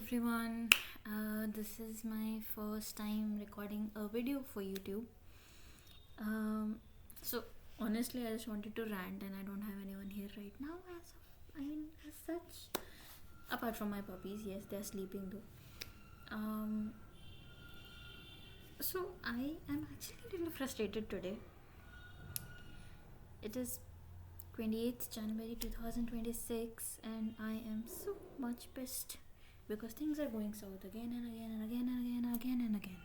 everyone. This is my first time recording a video for YouTube. So honestly, I just wanted to rant, and I don't have anyone here right now. As such, apart from my puppies, yes, they're sleeping though. So I am actually a little frustrated today. It is 28th January 2026, and I am so much pissed because things are going south again and again and again and again and again and again.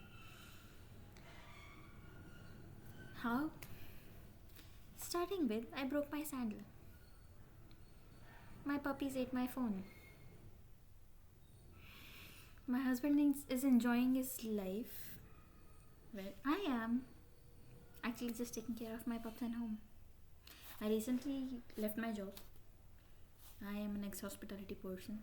How? Starting with, I broke my sandal. My puppies ate my phone. My husband is enjoying his life, where I am actually just taking care of my pups at home. I recently left my job. I am an ex-hospitality person.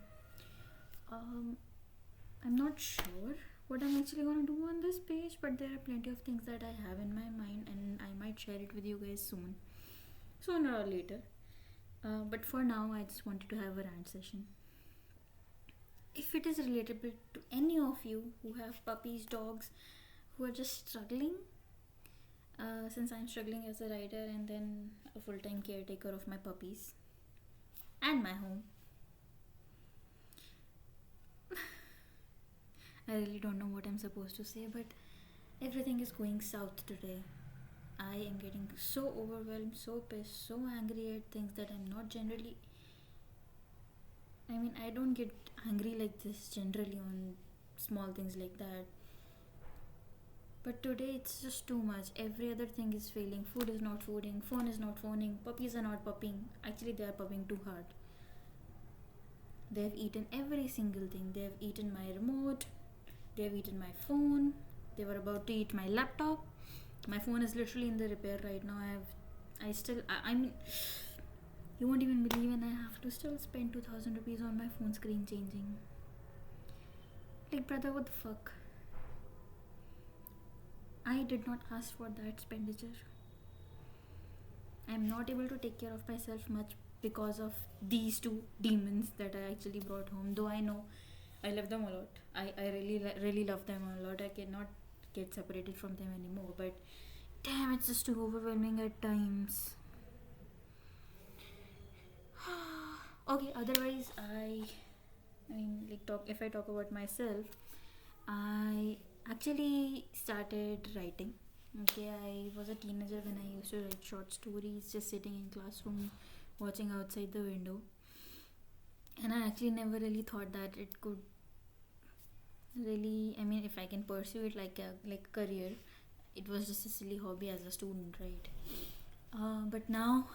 I'm not sure what I'm actually gonna do on this page, but there are plenty of things that I have in my mind, and I might share it with you guys soon, sooner or later. But for now, I just wanted to have a rant session. If it is relatable to any of you who have puppies, dogs, who are just struggling, since I'm struggling as a writer and then a full-time caretaker of my puppies and my home, I really don't know what I'm supposed to say, but everything is going south today. I am getting so overwhelmed, so pissed, so angry at things that I'm not generally. I don't get angry like this generally on small things like that. But today it's just too much. Every other thing is failing. Food is not fooding, phone is not phoning, puppies are not pupping. Actually, they are pupping too hard. They have eaten every single thing. They have eaten my remote, they have eaten my phone, they were about to eat my laptop. My phone is literally in the repair right now. You won't even believe, and I have to still spend 2000 rupees on my phone screen changing. Like, brother, what the fuck? I did not ask for that expenditure. I'm not able to take care of myself much because of these two demons that I actually brought home. Though I know I love them a lot. I really love them a lot. I cannot get separated from them anymore. But damn, it's just too overwhelming at times. Okay, otherwise if I talk about myself, I actually started writing. Okay, I was a teenager when I used to write short stories, just sitting in classroom, watching outside the window. And I actually never really thought that it could really, if I can pursue it like a career. It was just a silly hobby as a student, right? But now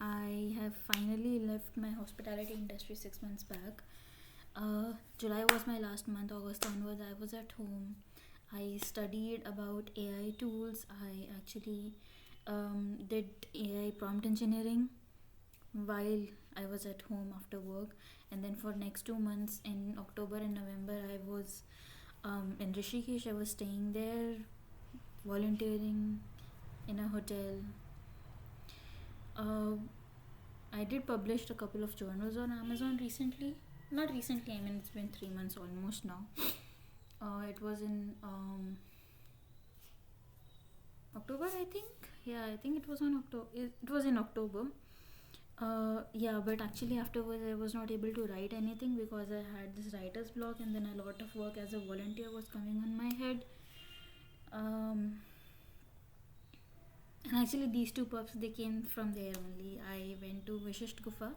I have finally left my hospitality industry 6 months back. July was my last month. August onwards, I was at home. I studied about AI tools. I actually did AI prompt engineering while I was at home after work. And then for next 2 months, in October and November, I was in Rishikesh. I was staying there, volunteering in a hotel. I did publish a couple of journals on Amazon recently. Not recently, it's been 3 months almost now. It was in October, I think. Yeah, I think it was on October. It was in October. But actually afterwards I was not able to write anything because I had this writer's block, and then a lot of work as a volunteer was coming on my head. And actually these two pups, they came from there only. I went to Vishisht Gufa.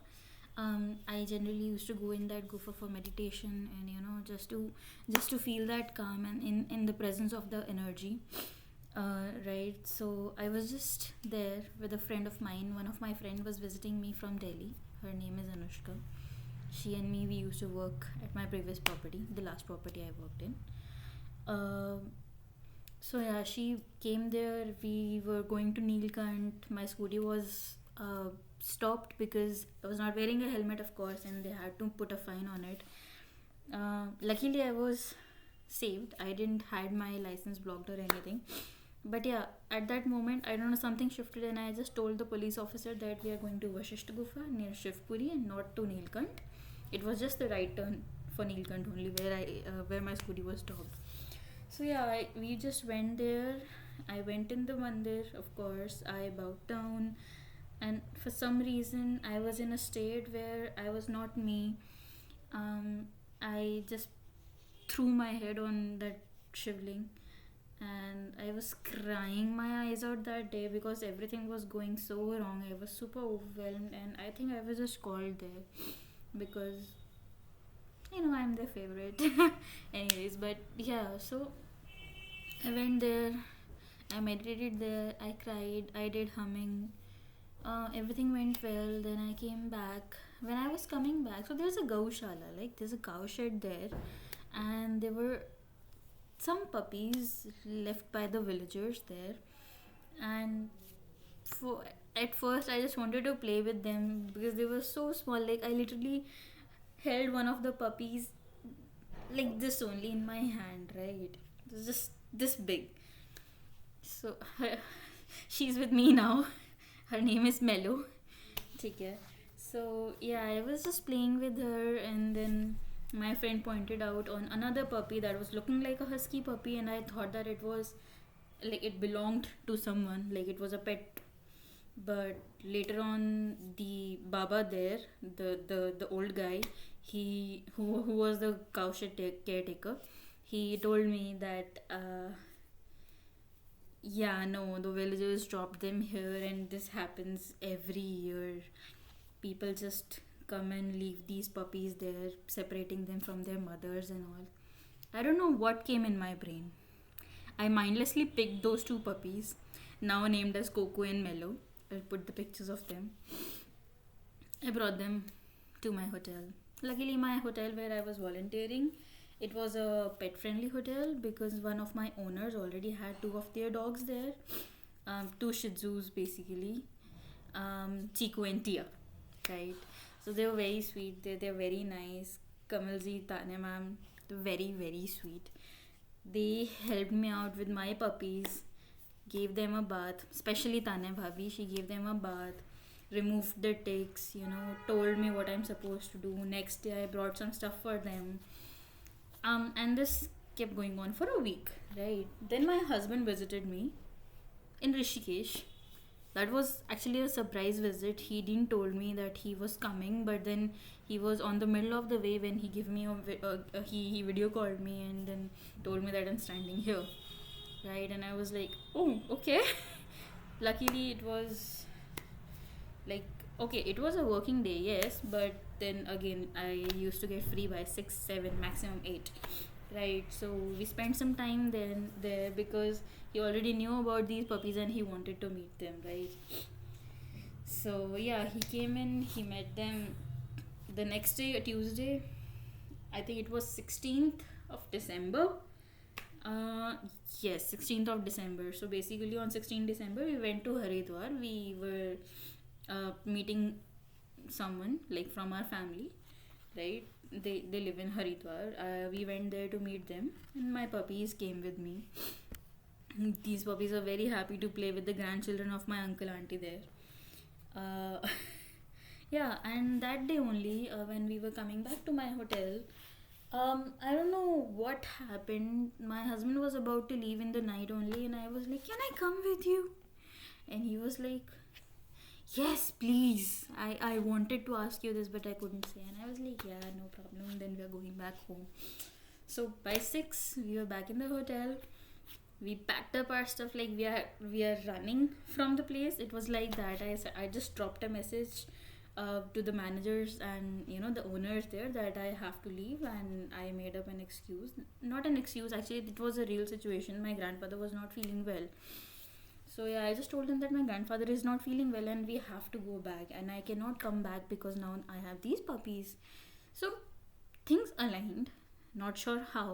I generally used to go in that gufa for meditation, and just to feel that calm and in the presence of the energy. Right, so I was just there with a friend of mine. One of my friend was visiting me from Delhi. Her name is Anushka. She and me, we used to work at my previous property, the last property I worked in. So yeah, she came there. We were going to Neelkant. My scooty was stopped because I was not wearing a helmet, of course, and they had to put a fine on it. Luckily, I was saved. I didn't had my license blocked or anything. But yeah, at that moment, I don't know, something shifted, and I just told the police officer that we are going to Vashisht Gufa near Shivpuri and not to Neelkant. It was just the right turn for Nilkant only, where my scooty was stopped. So yeah, we just went there. I went in the mandir, of course. I bowed down, and for some reason, I was in a state where I was not me. Um, I just threw my head on that shivling, and I was crying my eyes out that day because everything was going so wrong. I was super overwhelmed, and I think I was just called there because I'm their favorite. Anyways, but yeah, so I went there, I meditated there, I cried, I did humming. Everything went well. Then I came back. When I was coming back, so there's a gaushala, like there's a cow shed there, and there were some puppies left by the villagers there. And for at first, I just wanted to play with them because they were so small. Like I literally held one of the puppies like this only in my hand, right? It was just this big. So she's with me now. Her name is Mello. Take care. So yeah, I was just playing with her, and then my friend pointed out on another puppy that was looking like a husky puppy, and I thought that it was like it belonged to someone, like it was a pet. But later on, the Baba there, the old guy, who was the cow shed caretaker, he told me that yeah, no, the villagers drop them here, and this happens every year. People just come and leave these puppies there, separating them from their mothers and all. I don't know what came in my brain. I mindlessly picked those two puppies, now named as Coco and Mellow. I'll put the pictures of them. I brought them to my hotel. Luckily, my hotel where I was volunteering, it was a pet friendly hotel because one of my owners already had two of their dogs there. Two Shih Tzus basically, Chico and Tia, right? So they were very sweet. They're very nice. Kamalji, Tanya ma'am, very very sweet. They helped me out with my puppies, gave them a bath, especially Tanya Bhabi. She gave them a bath, removed the ticks, told me what I'm supposed to do. Next day, I brought some stuff for them. And this kept going on for a week, right? Then my husband visited me in Rishikesh. That was actually a surprise visit. He didn't told me that he was coming, but then he was on the middle of the way when he gave me he video called me and then told me that I'm standing here, right? And I was like, oh, okay. Luckily, it was like okay, it was a working day, yes, but then again, I used to get free by 6, 7, maximum 8, right? So we spent some time then there because he already knew about these puppies and he wanted to meet them, right? So yeah, he came in, he met them. The next day, Tuesday, I think it was 16th of December. uh yes, 16th of December. So basically on 16th December we went to Haridwar. We were meeting someone like from our family, right? They live in Haridwar. We went there to meet them, and my puppies came with me. These puppies are very happy to play with the grandchildren of my uncle auntie there. uh, yeah, and that day only, when we were coming back to my hotel, I don't know what happened. My husband was about to leave in the night only, and I was like, "Can I come with you?" And he was like, "Yes, please. I wanted to ask you this, but I couldn't say." And I was like, "Yeah, no problem." Then we are going back home. So by 6, we were back in the hotel. We packed up our stuff like we are running from the place. It was like that. I just dropped a message to the managers and the owners there that I have to leave, and I made up an excuse. Not an excuse, actually it was a real situation. My grandfather was not feeling well. So yeah, I just told them that my grandfather is not feeling well and we have to go back, and I cannot come back because now I have these puppies. So things aligned. Not sure how,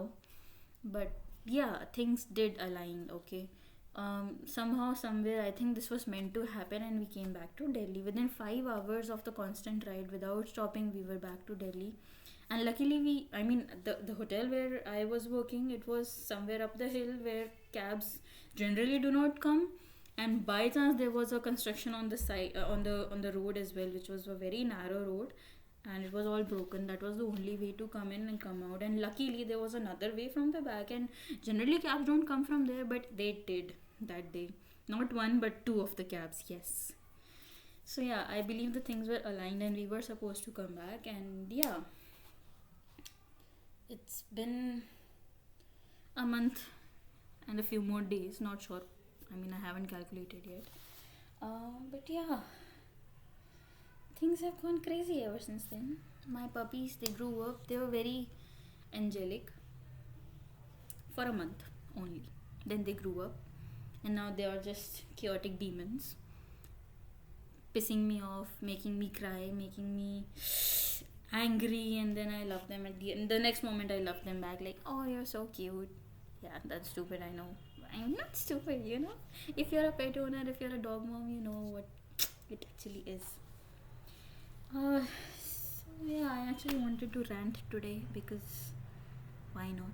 but yeah, things did align. Okay. Somehow, somewhere, I think this was meant to happen, and we came back to Delhi within 5 hours of the constant ride without stopping. We were back to Delhi, and luckily, the hotel where I was working, it was somewhere up the hill where cabs generally do not come, and by chance there was a construction on the side, on the road as well, which was a very narrow road. and it was all broken. That was the only way to come in and come out, and luckily there was another way from the back, and generally cabs don't come from there, but they did that day. Not one but two of the cabs, yes. So yeah, I believe the things were aligned and we were supposed to come back. And yeah, it's been a month and a few more days, not sure, I mean I haven't calculated yet. But yeah, things have gone crazy ever since then. My puppies, they grew up, they were very angelic for a month only. Then they grew up, and now they are just chaotic demons, pissing me off, making me cry, making me angry, and then I love them at the end. The next moment, I love them back, like, oh, you're so cute. Yeah, that's stupid, I know. I'm not stupid, you know. If you're a pet owner, if you're a dog mom, you know what it actually is. So yeah, I actually wanted to rant today because why not?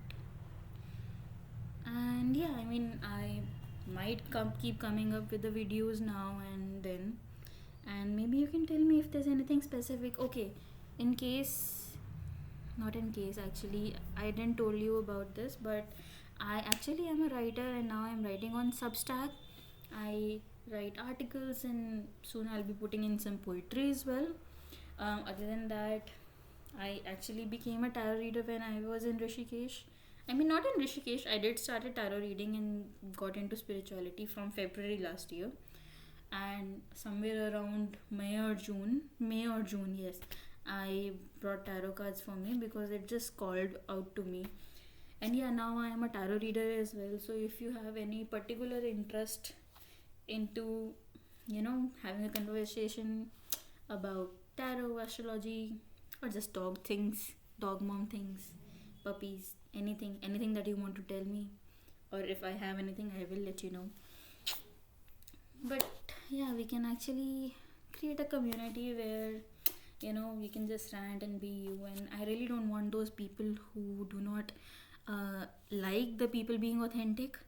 And yeah, I mean, I might keep coming up with the videos now and then, and maybe you can tell me if there's anything specific. Okay, in case, not in case actually, I didn't told you about this, but I actually am a writer and now I'm writing on Substack. I write articles and soon I'll be putting in some poetry as well. Other than that, I actually became a tarot reader when I was in Rishikesh. I mean, not in Rishikesh, I did start a tarot reading and got into spirituality from February last year. And somewhere around May or June, yes, I brought tarot cards for me because it just called out to me. And yeah, now I am a tarot reader as well. So if you have any particular interest into, having a conversation about tarot, astrology, or just dog things, dog mom things, puppies, anything that you want to tell me, or if I have anything, I will let you know. But yeah, we can actually create a community where we can just rant and be you. And I really don't want those people who do not like the people being authentic,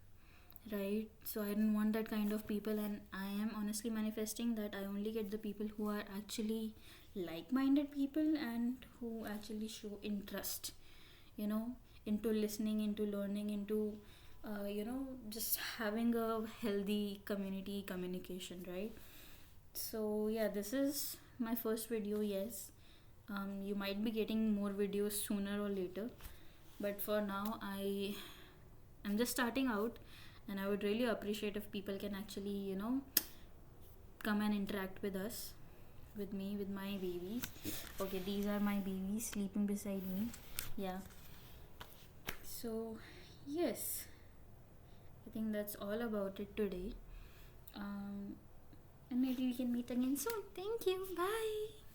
right? So I don't want that kind of people, and I am honestly manifesting that I only get the people who are actually like-minded people and who actually show interest, into listening, into learning, into just having a healthy community communication, right? So yeah, this is my first video. Yes, you might be getting more videos sooner or later, but for now I'm just starting out, and I would really appreciate if people can actually come and interact with us, with me, with my babies. Okay, these are my babies sleeping beside me. Yeah, so yes, I think that's all about it today. And maybe we can meet again soon. Thank you. Bye.